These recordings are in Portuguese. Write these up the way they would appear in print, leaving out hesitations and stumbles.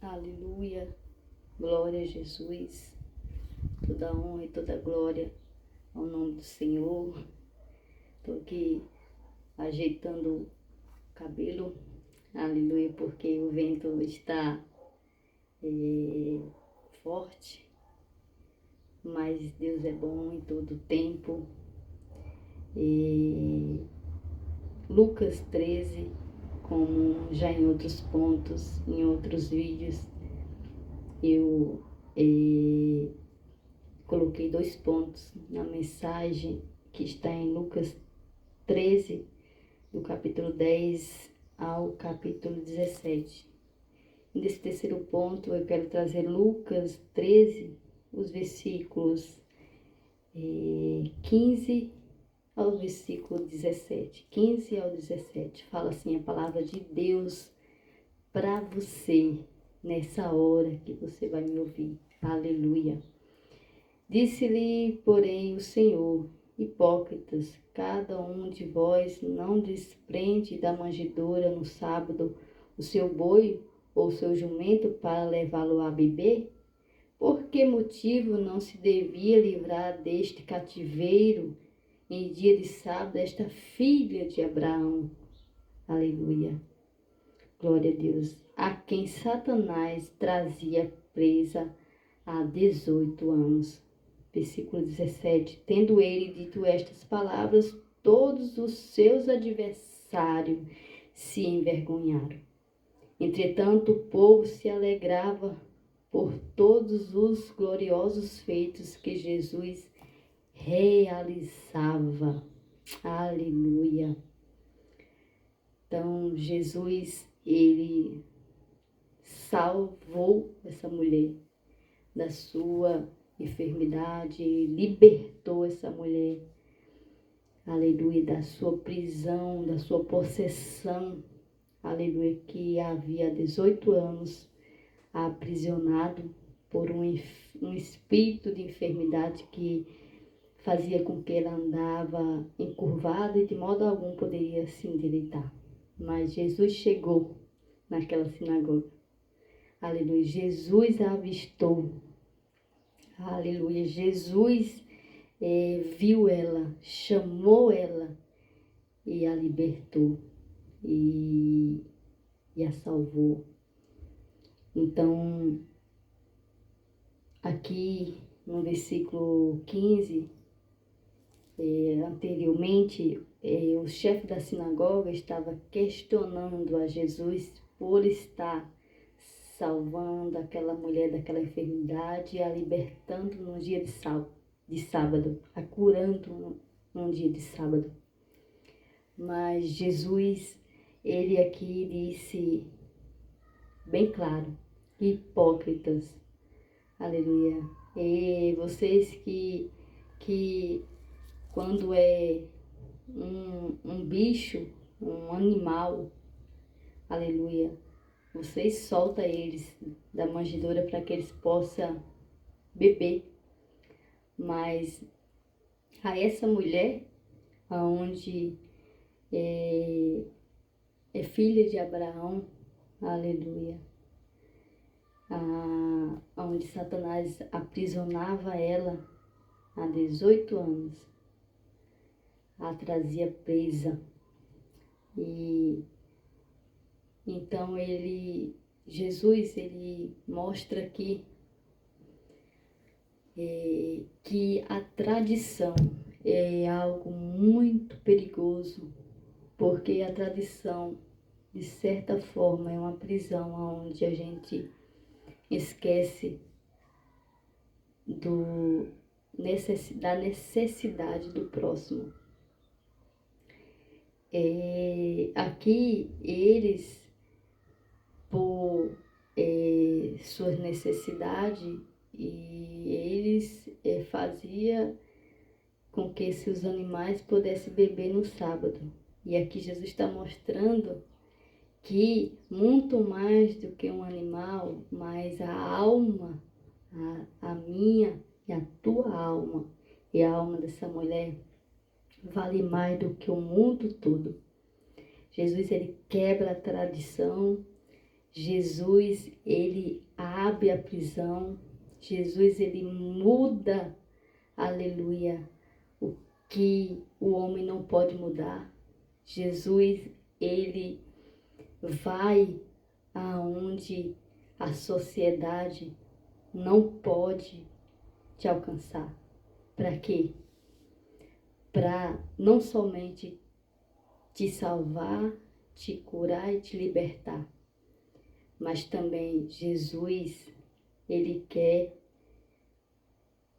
Aleluia, glória a Jesus, toda honra e toda glória ao nome do Senhor. Estou aqui ajeitando o cabelo, aleluia, porque o vento está forte, mas Deus é bom em todo tempo. Lucas 13, como já em outros pontos, em outros vídeos, eu coloquei 2 pontos na mensagem que está em Lucas 13, do capítulo 10 ao capítulo 17. Nesse terceiro ponto, eu quero trazer Lucas 13, os versículos 15 ao versículo 17. 15 ao 17. Fala assim a palavra de Deus para você nessa hora que você vai me ouvir. Aleluia. Disse-lhe, porém, o Senhor: hipócritas, cada um de vós não desprende da manjedoura no sábado o seu boi ou seu jumento para levá-lo a beber? Por que motivo não se devia livrar deste cativeiro em dia de sábado esta filha de Abraão? Aleluia. Glória a Deus. A quem Satanás trazia presa há 18 anos. Versículo 17. Tendo ele dito estas palavras, todos os seus adversários se envergonharam. Entretanto, o povo se alegrava por todos os gloriosos feitos que Jesus realizava. Aleluia. Então, Jesus, ele salvou essa mulher da sua enfermidade, libertou essa mulher, aleluia, da sua prisão, da sua possessão, aleluia, que havia 18 anos aprisionado por um espírito de enfermidade que fazia com que ela andava encurvada e de modo algum poderia se endireitar. Mas Jesus chegou naquela sinagoga, aleluia, Jesus a avistou, aleluia, Jesus viu ela, chamou ela e a libertou e a salvou. Então, aqui no versículo 15, anteriormente, o chefe da sinagoga estava questionando a Jesus por estar salvando aquela mulher daquela enfermidade, a libertando num dia de sábado, a curando num dia de sábado. Mas Jesus, ele aqui disse bem claro: hipócritas, aleluia, e vocês que quando é um bicho, um animal, aleluia, vocês soltam eles da manjedoura para que eles possam beber. Mas a essa mulher, aonde é filha de Abraão, aleluia, onde Satanás aprisionava ela há 18 anos, a trazia presa. E então Jesus mostra aqui que a tradição é algo muito perigoso, porque a tradição, de certa forma, é uma prisão onde a gente esquece da necessidade do próximo. Aqui eles, por suas necessidades, e eles faziam com que seus animais pudessem beber no sábado. E aqui Jesus está mostrando que muito mais do que um animal, mas a alma, a minha e a tua alma e a alma dessa mulher vale mais do que o mundo todo. Jesus, ele quebra a tradição. Jesus, ele abre a prisão. Jesus, ele muda, aleluia, o que o homem não pode mudar. Jesus, ele vai aonde a sociedade não pode te alcançar. Para quê? Para não somente te salvar, te curar e te libertar, mas também Jesus, ele quer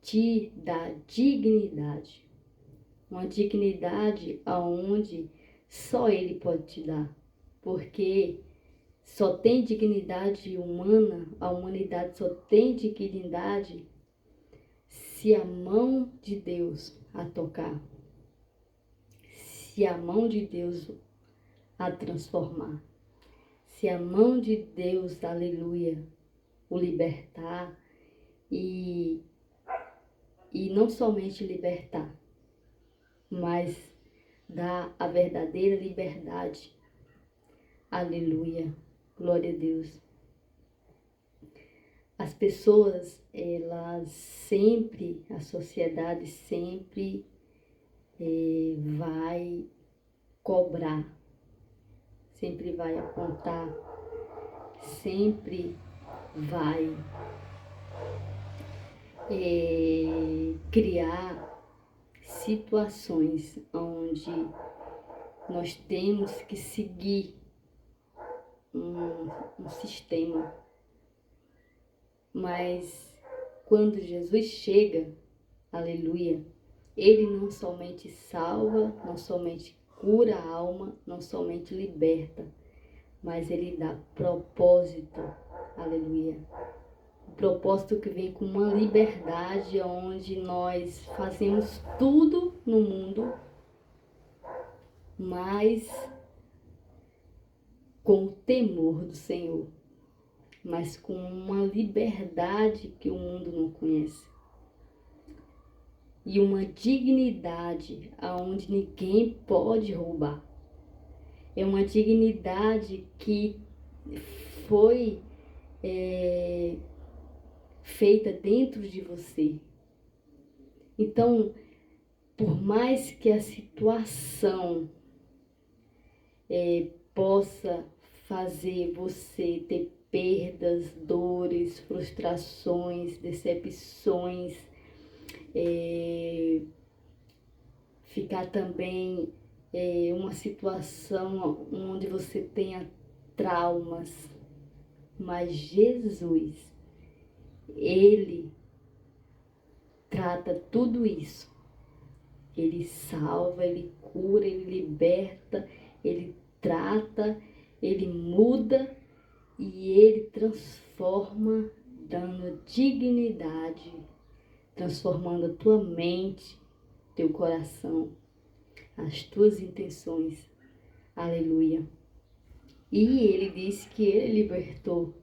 te dar dignidade. Uma dignidade aonde só ele pode te dar. Porque só tem dignidade humana, a humanidade só tem dignidade se a mão de Deus a tocar. Se a mão de Deus a transformar. Se a mão de Deus, aleluia, o libertar e não somente libertar, mas dar a verdadeira liberdade. Aleluia, glória a Deus. As pessoas, elas sempre, a sociedade sempre vai cobrar, sempre vai apontar, sempre vai criar situações onde nós temos que seguir um sistema. Mas quando Jesus chega, aleluia, ele não somente salva, não somente cura a alma, não somente liberta, mas ele dá propósito, aleluia. Um propósito que vem com uma liberdade onde nós fazemos tudo no mundo, mas com o temor do Senhor, mas com uma liberdade que o mundo não conhece. E uma dignidade aonde ninguém pode roubar. É uma dignidade que foi feita dentro de você. Então, por mais que a situação possa fazer você ter perdas, dores, frustrações, decepções, ficar também uma situação onde você tenha traumas, mas Jesus, ele trata tudo isso. Ele salva, ele cura, ele liberta, ele trata, ele muda e ele transforma, dando dignidade, transformando a tua mente, teu coração, as tuas intenções. Aleluia. E ele disse que ele libertou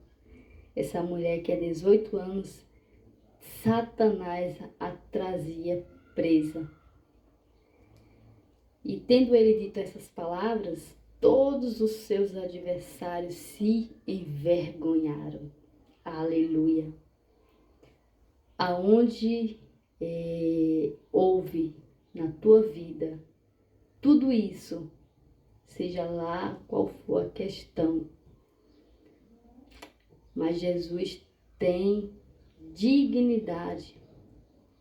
essa mulher que há 18 anos Satanás a trazia presa. E tendo ele dito essas palavras, todos os seus adversários se envergonharam. Aleluia. Aonde houve na tua vida tudo isso, seja lá qual for a questão, mas Jesus tem dignidade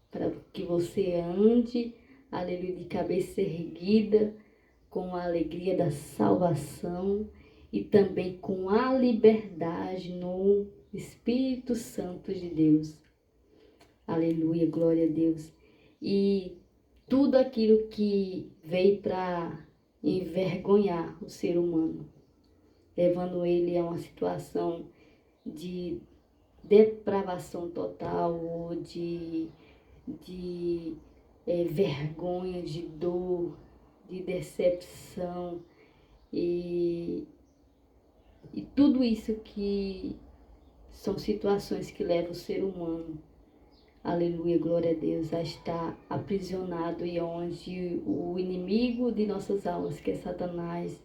para que você ande, aleluia, de cabeça erguida, com a alegria da salvação e também com a liberdade no Espírito Santo de Deus. Aleluia, glória a Deus. E tudo aquilo que veio para envergonhar o ser humano, levando ele a uma situação de depravação total ou de vergonha, de dor, de decepção e tudo isso que são situações que levam o ser humano, aleluia, glória a Deus, a estar aprisionado e onde o inimigo de nossas almas, que é Satanás,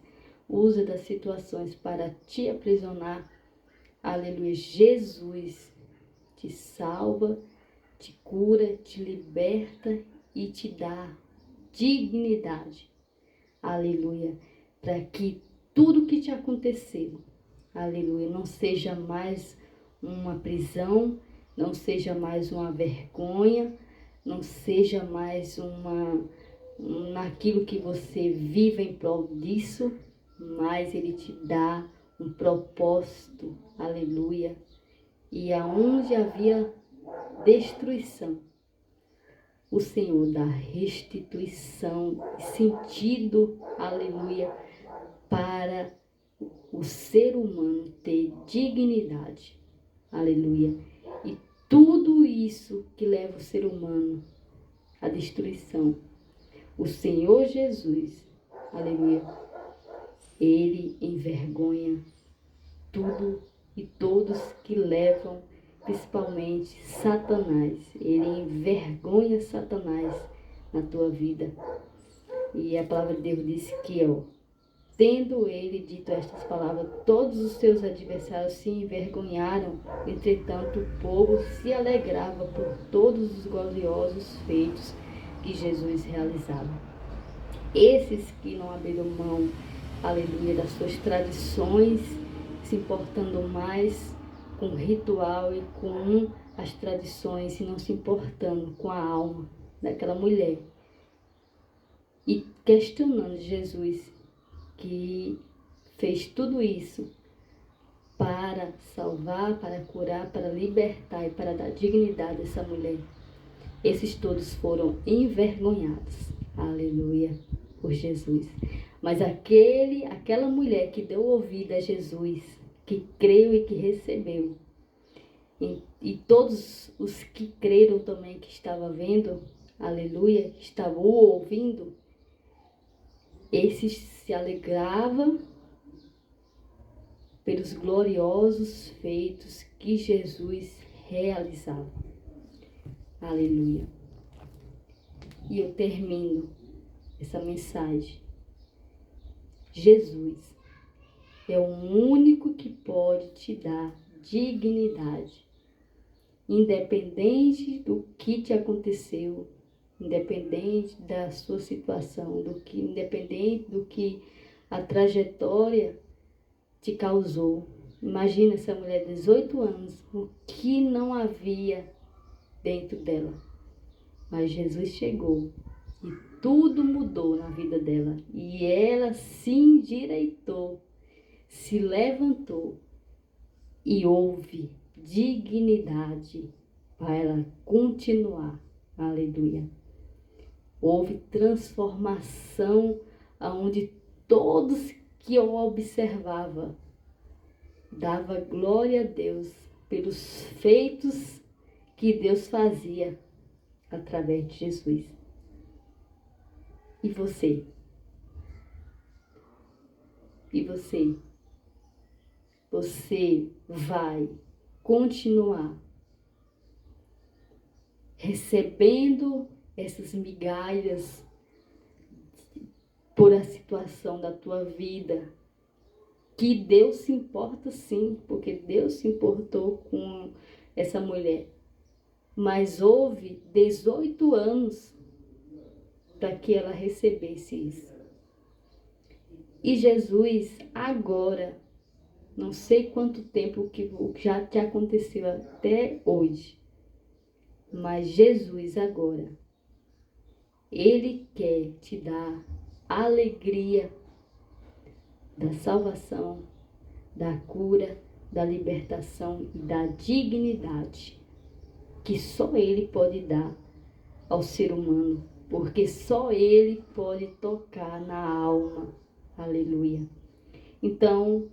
usa das situações para te aprisionar. aleluia, Jesus te salva, te cura, te liberta e te dá dignidade, aleluia, para que tudo que te aconteceu, aleluia, não seja mais uma prisão, não seja mais uma vergonha, não seja mais naquilo que você vive em prol disso, mas Ele te dá um propósito, aleluia. E aonde havia destruição, o Senhor dá restituição, sentido, aleluia, para o ser humano ter dignidade, aleluia. E tudo isso que leva o ser humano à destruição, o Senhor Jesus, aleluia, Ele envergonha tudo e todos que levam, principalmente Satanás. Ele envergonha Satanás na tua vida. E a palavra de Deus diz que, tendo ele dito estas palavras, todos os seus adversários se envergonharam. Entretanto, o povo se alegrava por todos os gloriosos feitos que Jesus realizava. Esses que não abriram mão, aleluia, das suas tradições, se importando mais com o ritual e com as tradições, e não se importando com a alma daquela mulher. E questionando Jesus, que fez tudo isso para salvar, para curar, para libertar e para dar dignidade a essa mulher. Esses todos foram envergonhados, aleluia, por Jesus. Mas aquela mulher que deu ouvido a Jesus, que creu e que recebeu, e todos os que creram também, que estavam vendo, aleluia, que estavam ouvindo, esses se alegravam pelos gloriosos feitos que Jesus realizava. Aleluia. E eu termino essa mensagem. Jesus é o único que pode te dar dignidade, independente do que te aconteceu, independente da sua situação, independente do que a trajetória te causou. Imagina essa mulher de 18 anos, o que não havia dentro dela. Mas Jesus chegou e tudo mudou na vida dela. E ela se endireitou, se levantou e houve dignidade para ela continuar. Aleluia. Houve transformação aonde todos que eu observava dava glória a Deus pelos feitos que Deus fazia através de Jesus. E você? E você? Você vai continuar recebendo essas migalhas por a situação da tua vida? Que Deus se importa sim, porque Deus se importou com essa mulher. Mas houve 18 anos para que ela recebesse isso. E Jesus agora, não sei quanto tempo que já te aconteceu até hoje, mas Jesus agora, Ele quer te dar alegria da salvação, da cura, da libertação e da dignidade que só Ele pode dar ao ser humano, porque só Ele pode tocar na alma. Aleluia. Então,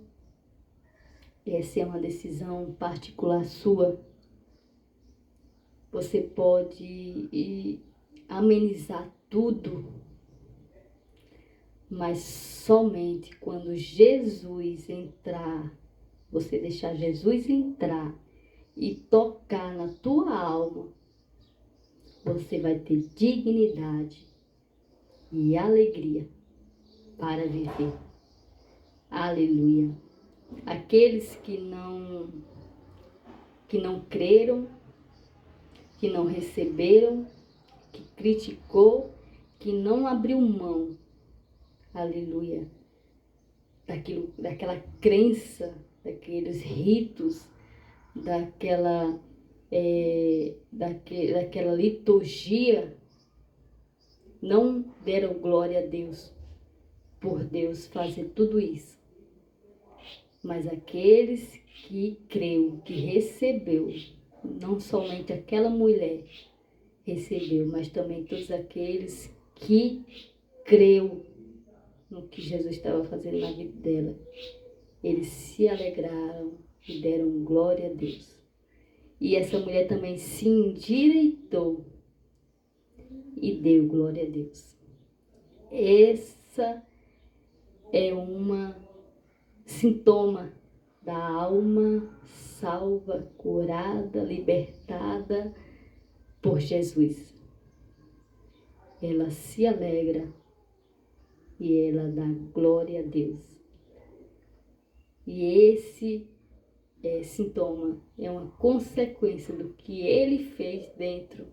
essa é uma decisão particular sua. Você pode amenizar tudo, mas somente quando Jesus entrar, você deixar Jesus entrar e tocar na tua alma, você vai ter dignidade e alegria para viver. Aleluia. Aqueles que não creram, que não receberam, que criticou, que não abriu mão, aleluia, daquela crença, daqueles ritos, daquela liturgia, não deram glória a Deus por Deus fazer tudo isso. Mas aqueles que creu, que recebeu, não somente aquela mulher recebeu, mas também todos aqueles que creu no que Jesus estava fazendo na vida dela. Eles se alegraram e deram glória a Deus. E essa mulher também se endireitou e deu glória a Deus. Essa é uma sintoma da alma salva, curada, libertada por Jesus. Ela se alegra e ela dá glória a Deus. E esse sintoma é uma consequência do que ele fez dentro.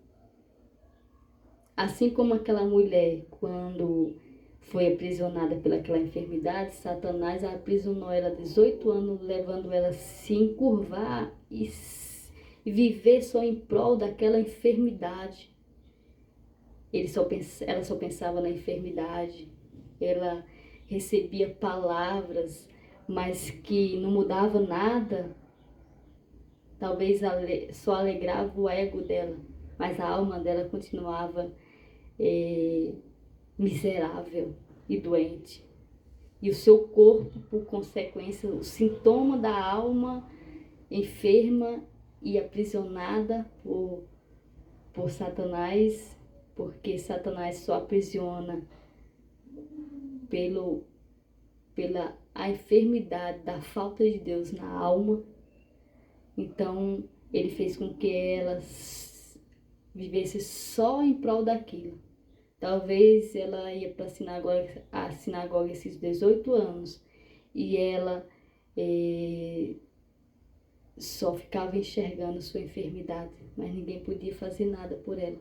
Assim como aquela mulher, quando foi aprisionada pelaquela enfermidade, Satanás a aprisionou ela 18 anos, levando ela a se encurvar e viver só em prol daquela enfermidade. Ela só pensava na enfermidade, ela recebia palavras, mas que não mudava nada. Talvez só alegrava o ego dela, mas a alma dela continuava miserável e doente. E o seu corpo, por consequência, o sintoma da alma enferma e aprisionada por Satanás, porque Satanás só aprisiona pela a enfermidade da falta de Deus na alma. Então, ele fez com que ela vivesse só em prol daquilo. Talvez ela ia para a sinagoga esses 18 anos e ela só ficava enxergando sua enfermidade, mas ninguém podia fazer nada por ela.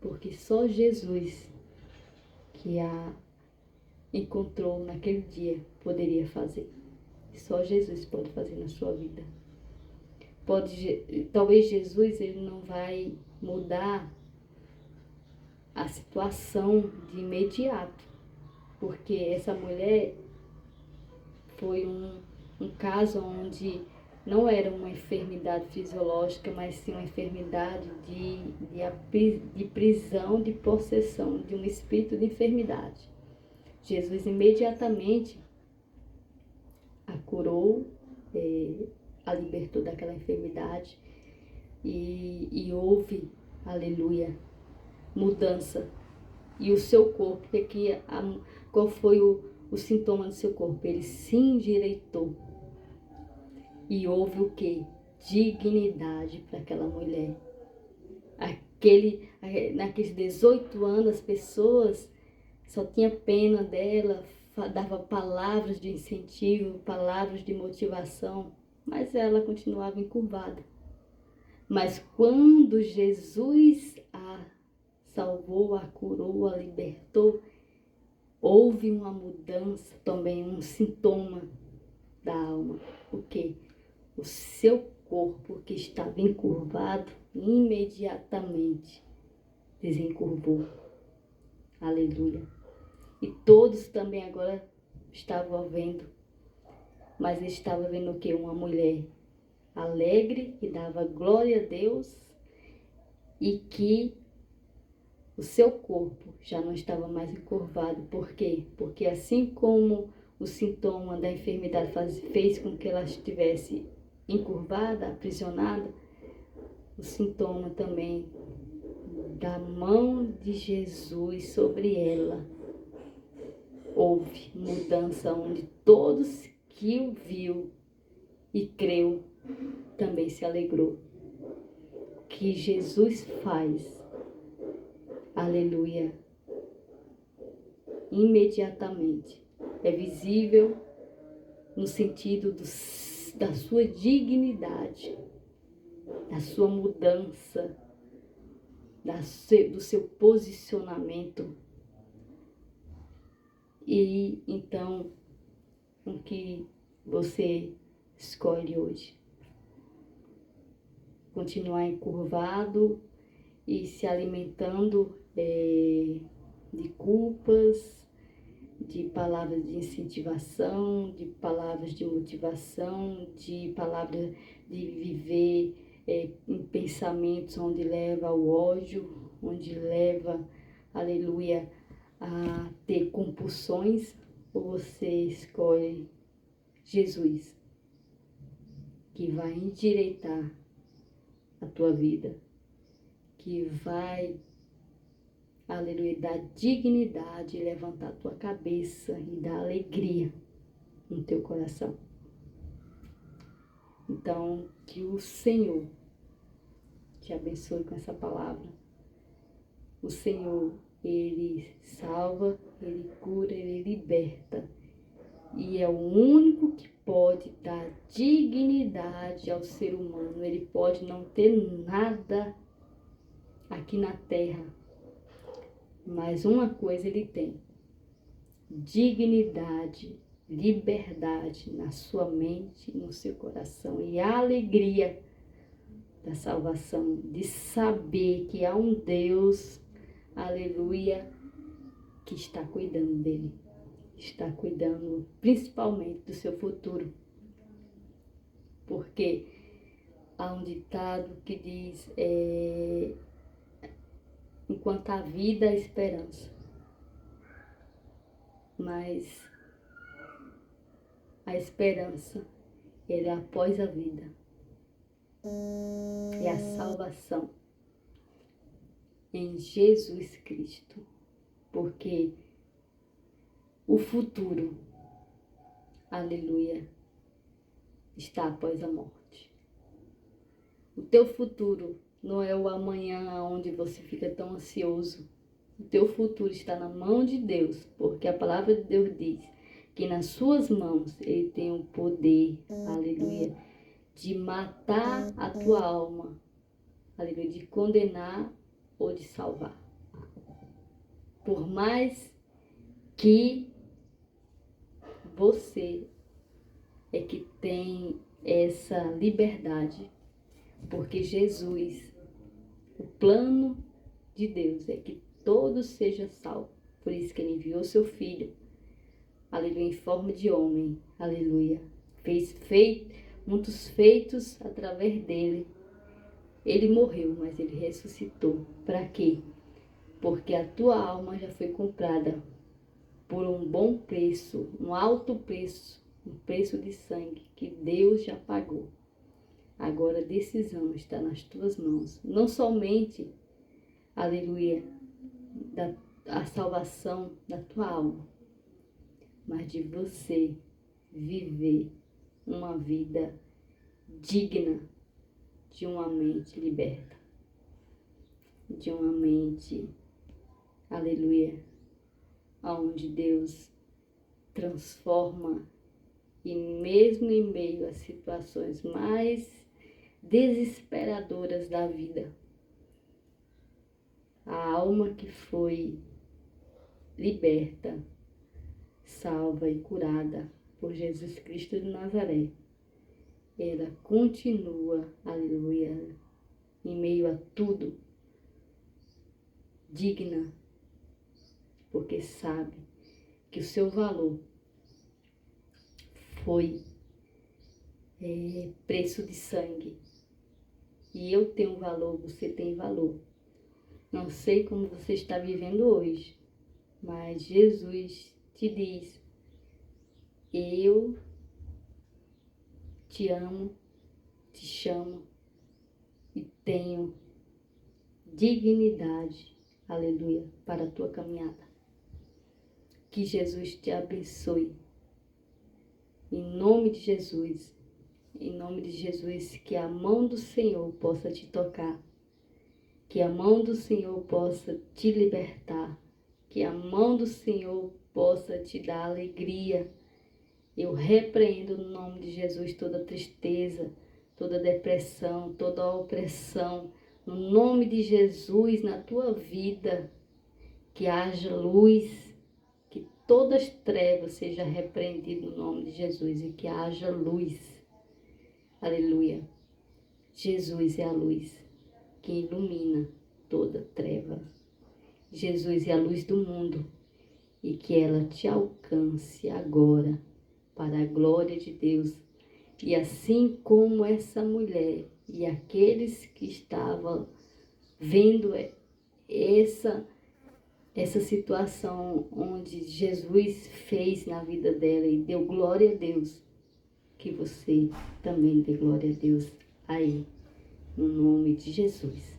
Porque só Jesus, que a encontrou naquele dia, poderia fazer. Só Jesus pode fazer na sua vida. Talvez Jesus ele não vai mudar a situação de imediato, porque essa mulher foi um caso onde não era uma enfermidade fisiológica, mas sim uma enfermidade de prisão, de possessão, de um espírito de enfermidade. Jesus imediatamente a curou, a libertou daquela enfermidade e houve, aleluia, mudança. E o seu corpo, qual foi o sintoma do seu corpo? Ele se endireitou. E houve o quê? Dignidade para aquela mulher. Naqueles 18 anos, as pessoas só tinham pena dela, dava palavras de incentivo, palavras de motivação, mas ela continuava encurvada. Mas quando Jesus a salvou, a curou, a libertou, houve uma mudança também, um sintoma da alma. O quê? O seu corpo que estava encurvado, imediatamente desencurvou. Aleluia. E todos também agora estavam vendo, mas eles estavam vendo o quê? Uma mulher alegre, que dava glória a Deus e que o seu corpo já não estava mais encurvado. Por quê? Porque assim como o sintoma da enfermidade fez com que ela estivesse encurvada, aprisionada, o sintoma também da mão de Jesus sobre ela. Houve mudança onde todos que o viu e creu também se alegrou. O que Jesus faz, aleluia, imediatamente é visível no sentido da sua dignidade, da sua mudança, do seu posicionamento. E então, o que você escolhe hoje? Continuar encurvado e se alimentando de culpas, de palavras de incentivação, de palavras de motivação, de palavras de viver em pensamentos onde leva ao ódio, onde leva, aleluia, a ter compulsões, ou você escolhe Jesus, que vai endireitar a tua vida, que vai, aleluia, dar dignidade, levantar a tua cabeça e dar alegria no teu coração. Então, que o Senhor te abençoe com essa palavra. O Senhor, Ele salva, Ele cura, Ele liberta. E é o único que pode dar dignidade ao ser humano. Ele pode não ter nada aqui na terra, mas uma coisa Ele tem: dignidade, liberdade na sua mente, no seu coração, e a alegria da salvação, de saber que há um Deus, aleluia, que está cuidando dele, está cuidando principalmente do seu futuro. Porque há um ditado que diz, enquanto há vida, há esperança. Mas a esperança, ela é após a vida. É a salvação em Jesus Cristo. Porque o futuro, aleluia, está após a morte. O teu futuro não é o amanhã onde você fica tão ansioso. O teu futuro está na mão de Deus, porque a palavra de Deus diz que nas suas mãos Ele tem o poder, aleluia, de matar a tua alma, aleluia, de condenar ou de salvar. Por mais que você é que tem essa liberdade, porque Jesus, o plano de Deus é que todos sejam salvos. Por isso que Ele enviou seu Filho, aleluia, em forma de homem, aleluia. Fez muitos feitos através dele. Ele morreu, mas Ele ressuscitou. Para quê? Porque a tua alma já foi comprada por um bom preço, um alto preço, um preço de sangue que Deus já pagou. Agora a decisão está nas tuas mãos. Não somente, aleluia, a salvação da tua alma, mas de você viver uma vida digna de uma mente liberta, de uma mente, aleluia, onde Deus transforma, e mesmo em meio às situações mais desesperadoras da vida, a alma que foi liberta, salva e curada por Jesus Cristo de Nazaré, ela continua, aleluia, em meio a tudo, digna, porque sabe que o seu valor foi preço de sangue. E eu tenho valor, você tem valor. Não sei como você está vivendo hoje, mas Jesus te diz: eu te amo, te chamo e tenho dignidade, aleluia, para a tua caminhada. Que Jesus te abençoe. Em nome de Jesus, que a mão do Senhor possa te tocar, que a mão do Senhor possa te libertar, que a mão do Senhor possa te dar alegria Eu repreendo no nome de Jesus toda tristeza, toda depressão, toda opressão. No nome de Jesus, na tua vida, que haja luz, que todas as trevas sejam repreendidas no nome de Jesus e que haja luz. Aleluia. Jesus é a luz que ilumina toda treva. Jesus é a luz do mundo e que ela te alcance agora para a glória de Deus. E assim como essa mulher e aqueles que estavam vendo essa situação onde Jesus fez na vida dela e deu glória a Deus, que você também dê glória a Deus aí, no nome de Jesus.